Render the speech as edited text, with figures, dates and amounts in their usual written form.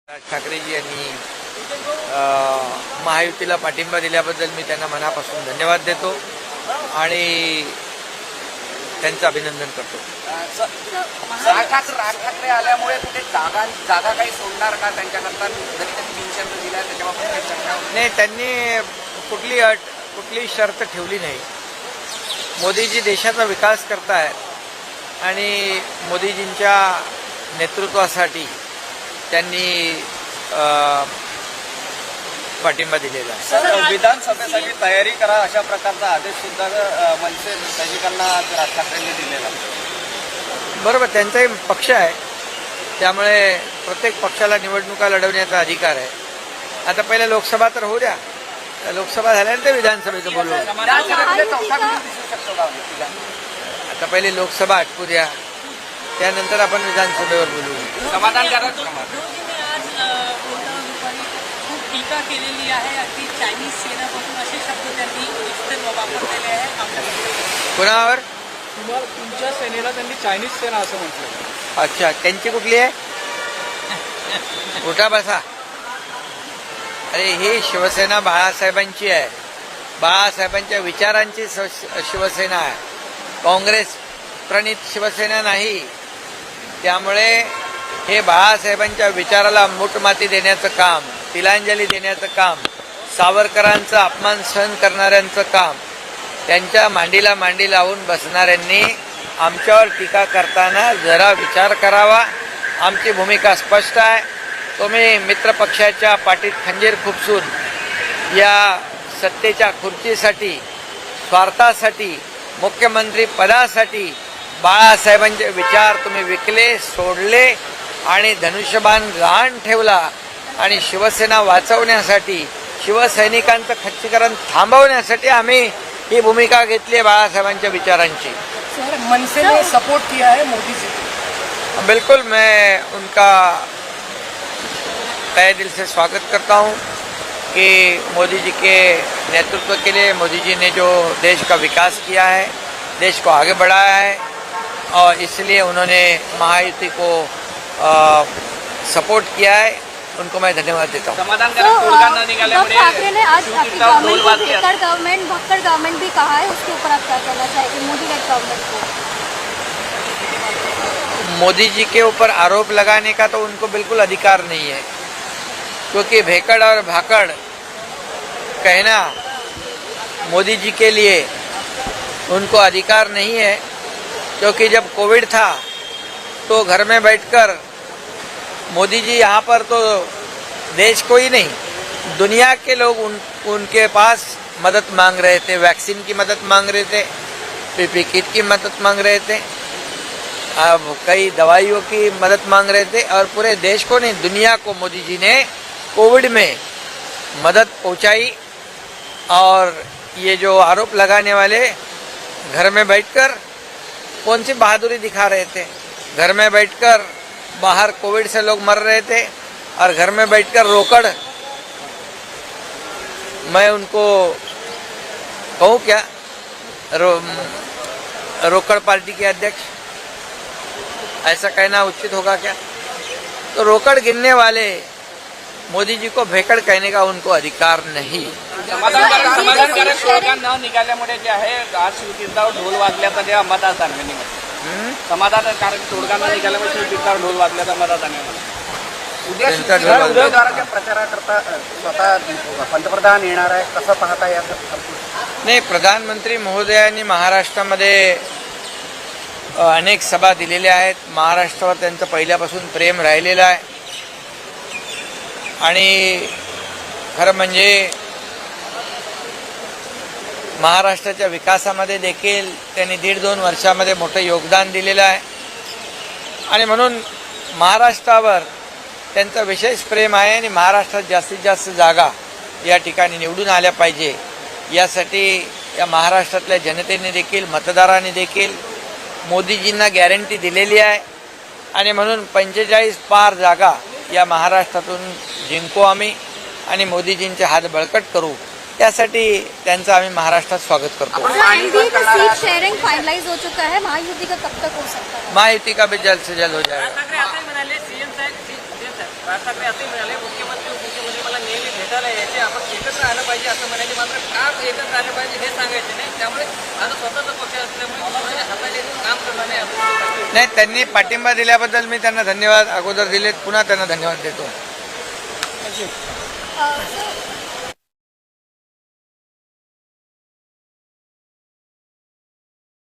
राज ठाकरेजी यांनी महायुतीला पाठिंबा दिल्याबद्दल मी त्यांना मनापासून धन्यवाद देतो आणि त्यांचं अभिनंदन करतो. राज ठाकरे आल्यामुळे कुठे जागा काही सोडणार का त्यांच्याकरता? जरी त्यांनी बिनशर्त दिला त्याच्याबाबत काही चर्चा नाही, त्यांनी कुठली शर्त ठेवली नाही. मोदीजी देशाचा विकास करतायत आणि मोदीजींच्या नेतृत्वासाठी त्यांनी पाठिंबा दिलेला आहे. सर, विधानसभेसाठी तयारी करा अशा प्रकारचा आदेश सुद्धा मनसे सैनिकांना राज ठाकरेंनी दिलेला. बरोबर, त्यांचाही पक्ष आहे, त्यामुळे प्रत्येक पक्षाला निवडणुका लढवण्याचा अधिकार आहे. आता पहिले लोकसभा तर होऊ द्या, लोकसभा झाल्यानंतर विधानसभेचं बोलू. आता पहिले लोकसभा आटपू द्या, त्यानंतर आपण विधानसभेवर बोलू. समाधानकारक. टीका केलेली आहे. अगदी चायनीज सेनापासून असे शब्द त्यांनी वापरलेले आहे. कोणावर? तुमच्या सेनेला त्यांनी चायनीज सेना असं म्हटलं. अच्छा, त्यांची कुठली आहे? उठा बसा. अरे, ही शिवसेना बाळासाहेबांची आहे, बाळासाहेबांच्या विचारांची शिवसेना आहे, काँग्रेस प्रणित शिवसेना नाही. त्यामुळे हे बाळासाहेबांच्या विचाराला मूठमाती देण्याचं काम, तिलांजली देण्याचं काम, सावरकरांचा अपमान सहन करणाऱ्यांचं काम, त्यांच्या मांडीला मांडी लावून बसणाऱ्यांनी आमच्यावर टीका करताना जरा विचार करावा. आमची भूमिका स्पष्ट आहे. तुम्ही मित्रपक्षाच्या पाठीत खंजीर खुपसून या सत्तेच्या खुर्चीसाठी, स्वार्थासाठी, मुख्यमंत्री पदासाठी बाळासाहेबांचे विचार तुम्ही विकले, सोडले आणि धनुष्यबाण गहाण ठेवला आणि शिवसेना वाचवण्यासाठी, शिवसैनिकांचं खच्चीकरण थांबवण्यासाठी आम्ही ही भूमिका घेतली आहे बाळासाहेबांच्या विचारांची. सर, मनसे ने सपोर्ट किया है मोदी जी. बिल्कुल, मैं उनका तहे दिल से स्वागत करता हूं कि मोदी जी के नेतृत्व के लिए मोदी जी ने जो देश का विकास किया है, देश को आगे बढ़ाया है और इसलिए उन्होंने महायुति को सपोर्ट किया है. उनको मैं धन्यवाद देता हूँ. उद्धव ठाकरे ने आज आपकी गवर्नमेंट को भक्कड़ गवर्नमेंट भी कहा है, उसके ऊपर आप क्या कहना चाहेंगे? मोदी लेड गवर्नमेंट को मोदी जी के ऊपर आरोप लगाने का तो उनको बिल्कुल अधिकार नहीं है, क्योंकि भेकड़ और भाकड़ कहना मोदी जी के लिए उनको अधिकार नहीं है. क्योंकि जब कोविड था तो घर में बैठकर मोदी जी यहाँ पर तो देश को ही नहीं, दुनिया के लोग उनके पास मदद मांग रहे थे, वैक्सीन की मदद मांग रहे थे, पीपी किट की मदद मांग रहे थे, अब कई दवाइयों की मदद मांग रहे थे और पूरे देश को नहीं, दुनिया को मोदी जी ने कोविड में मदद पहुंचाई. और ये जो आरोप लगाने वाले घर में बैठकर कौन सी बहादुरी दिखा रहे थे? घर में बैठकर, बाहर कोविड से लोग मर रहे थे और घर में बैठकर रोकड़. मैं उनको कहूँ क्या, रोकड़ पार्टी के अध्यक्ष, ऐसा कहना उचित होगा क्या? तो रोकड़ गिनने वाले मोदी जी को भेकड़ कहने का उनको अधिकार नहीं. समाधानकारक तोडगा न निघाल्यामुळे जे आहे आज शिवतीर्थावर ढोल वाजल्याचा जे मतदारांनी समाधानकारक तोडगा न निघाल्यामुळे शिवतीर्थावर ढोल वाजल्याचा मतदारांनी उमेदवाराच्या प्रचाराकरता स्वतः पंतप्रधान येणार आहे, कसं पाहता याचं? नाही, प्रधानमंत्री महोदयांनी महाराष्ट्रामध्ये अनेक सभा दिलेल्या आहेत. महाराष्ट्रावर त्यांचं पहिल्यापासून प्रेम राहिलेलं आहे आणि खरं म्हणजे महाराष्ट्राच्या विकासामध्ये देखील त्यांनी 1.5-2 वर्षामध्ये मोठं योगदान दिलेलं आहे आणि म्हणून महाराष्ट्रावर त्यांचं विशेष प्रेम आहे आणि महाराष्ट्रात जास्तीत जास्त जागा या ठिकाणी निवडून आल्या पाहिजे यासाठी या महाराष्ट्रातल्या जनतेने देखील, मतदारांनी देखील मोदीजींना गॅरंटी दिलेली आहे आणि म्हणून 45 पार जागा या महाराष्ट्रातून जिंकू आम्ही आणि मोदीजींचे हात बळकट करू. त्यासाठी त्यांचं आम्ही महाराष्ट्रात स्वागत करतो. सीट शेयरिंग फाइनलाइज हो चुका है, महायुति का कब तक हो सकता है? महायुति का भी जल्द से जल्द हो जाएगा. राज ठाकरे असे म्हणाले मुख्यमंत्री उपमुख्यमंत्री मला नेहमी भेटायला यायचे आपण एकत्र आलं पाहिजे असं म्हणायचे मात्र का एकत्र आलं पाहिजे हे सांगायचे नाही त्यामुळे आता स्वतःचा पक्ष असल्यामुळे कोणाच्या हाताने काम करणार नाही असं नाही, त्यांनी पाठिंबा दिल्याबद्दल मी त्यांना धन्यवाद अगोदर दिलेत, पुन्हा त्यांना धन्यवाद देतो. सर